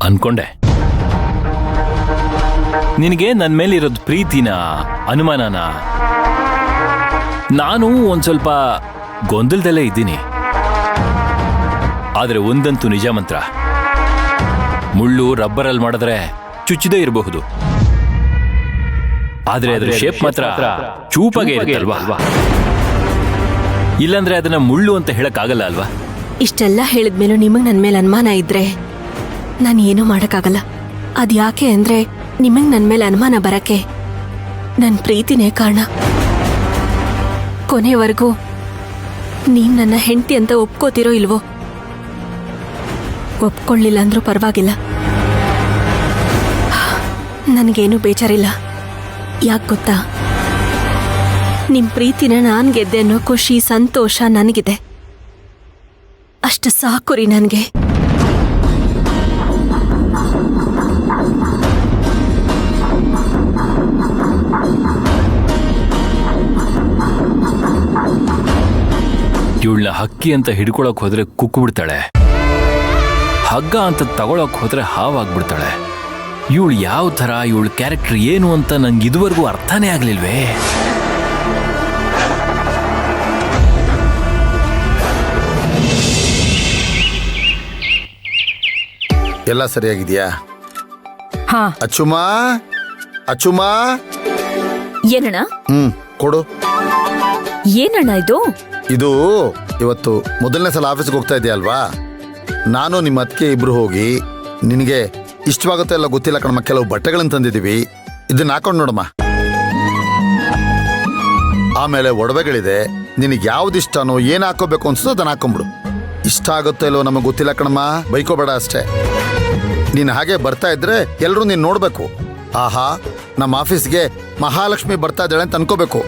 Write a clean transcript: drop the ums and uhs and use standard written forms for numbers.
ಅನ್ಕೊಂಡೆ. ನಿನಗೆ ನನ್ನ ಮೇಲಿರೋದು ಪ್ರೀತಿನ ಅನುಮಾನನ ನಾನು ಒಂದ್ ಸ್ವಲ್ಪ ಗೊಂದಲದಲ್ಲೇ ಇದ್ದೀನಿ. ಆದ್ರೆ ಒಂದಂತೂ ನಿಜ ಮಂತ್ರ, ಮುಳ್ಳು ರಬ್ಬರಲ್ಲಿ ಮಾಡಿದ್ರೆ ಚುಚ್ಚದೇ ಇರಬಹುದು, ಆದ್ರೆ ಅದ್ರ ಶೇಪ್ ಮಾತ್ರ ಚೂಪಾಗೆ ಇರುತ್ತಲ್ವಾ? ಇಲ್ಲಾಂದ್ರೆ ಅದನ್ನ ಮುಳ್ಳು ಅಂತ ಹೇಳಕ್ಕಾಗಲ್ಲ ಅಲ್ವಾ? ಇಷ್ಟೆಲ್ಲ ಹೇಳಿದ್ಮೇಲೂ ನಿಮಗ್ ನನ್ ಮೇಲೆ ಅನುಮಾನ ಇದ್ರೆ ನಾನು ಏನೂ ಮಾಡಕ್ಕಾಗಲ್ಲ. ಅದ್ಯಾಕೆ ಅಂದ್ರೆ ನಿಮಗ್ ನನ್ ಮೇಲೆ ಅನುಮಾನ ಬರಕ್ಕೆ ನನ್ ಪ್ರೀತಿನೇ ಕಾರಣ. ಕೊನೆವರೆಗೂ ನೀವ್ ನನ್ನ ಹೆಂಡತಿ ಅಂತ ಒಪ್ಕೋತಿರೋ ಇಲ್ವೋ? ಒಪ್ಕೊಳ್ಳಿಲ್ಲ ಅಂದ್ರೂ ಪರವಾಗಿಲ್ಲ, ನನಗೇನು ಬೇಜಾರಿಲ್ಲ. ಯಾಕೆ ಗೊತ್ತಾ, ನಿಮ್ ಪ್ರೀತಿನ ನಾನ್ ಗೆದ್ದೆ ಅನ್ನೋ ಖುಷಿ ಸಂತೋಷ ನನಗಿದೆ. ಅಷ್ಟು ಸಾಕು ರೀ ನನಗೆ. ಇವಳನ್ನ ಹಕ್ಕಿ ಅಂತ ಹಿಡ್ಕೊಳಕ್ ಹೋದ್ರೆ ಕುಕ್ಕು ಬಿಡ್ತಾಳೆ, ಹಗ್ಗ ಅಂತ ತಗೊಳಕ್ ಹೋದ್ರೆ ಹಾವಾಗ್ಬಿಡ್ತಾಳೆ. ಇವಳು ಯಾವ ಥರ, ಇವಳ ಕ್ಯಾರೆಕ್ಟರ್ ಏನು ಅಂತ ನಂಗೆ ಇದುವರೆಗೂ ಅರ್ಥನೇ ಆಗ್ಲಿಲ್ವೇ? ಎಲ್ಲ ಸರಿಯಾಗಿದೆಯಾ? ಹಾ. ಅಚ್ಚುಮಾ, ಅಚ್ಚುಮಾ. ಏನಣ್ಣ? ಕೊಡು. ಏನಣ್ಣ ಇದು? ಇದು ಇವತ್ತು ಮೊದಲನೇ ಸಲ ಆಫೀಸ್ಗೆ ಹೋಗ್ತಾ ಇದೆಯಾ ಅಲ್ವಾ? ನಾನು ನಿಮ್ಮ ಅತ್ತಿಗೆ ಇಬ್ರು ಹೋಗಿ ನಿನಗೆ ಇಷ್ಟವಾಗುತ್ತೋ ಎಲ್ಲ ಗೊತ್ತಿಲ್ಲ ಕಣಮ್ಮ, ಕೆಲವು ಬಟ್ಟೆಗಳನ್ನು ತಂದಿದ್ದೀವಿ, ಇದನ್ನ ಹಾಕೊಂಡು ನೋಡಮ್ಮ. ಆಮೇಲೆ ಒಡವೆಗಳಿದೆ, ನಿನಗೆ ಯಾವ್ದು ಇಷ್ಟನೋ ಏನು ಹಾಕೋಬೇಕು ಅನ್ಸುತ್ತೋ ಅದನ್ನ ಹಾಕೊಂಬಿಡು. ಇಷ್ಟ ಆಗುತ್ತೋ ಇಲ್ಲೋ ನಮಗೆ ಗೊತ್ತಿಲ್ಲ ಕಣಮ್ಮ, ಬೈಕೋಬೇಡ ಅಷ್ಟೇ. ನೀನು ಹಾಗೆ ಬರ್ತಾ ಇದ್ರೆ ಎಲ್ಲರೂ ನೀನು ನೋಡ್ಬೇಕು, ಆಹಾ ನಮ್ಮ ಆಫೀಸ್ಗೆ ಮಹಾಲಕ್ಷ್ಮಿ ಬರ್ತಾ ಇದ್ದಾಳೆ ಅಂತ ಅನ್ಕೋಬೇಕು.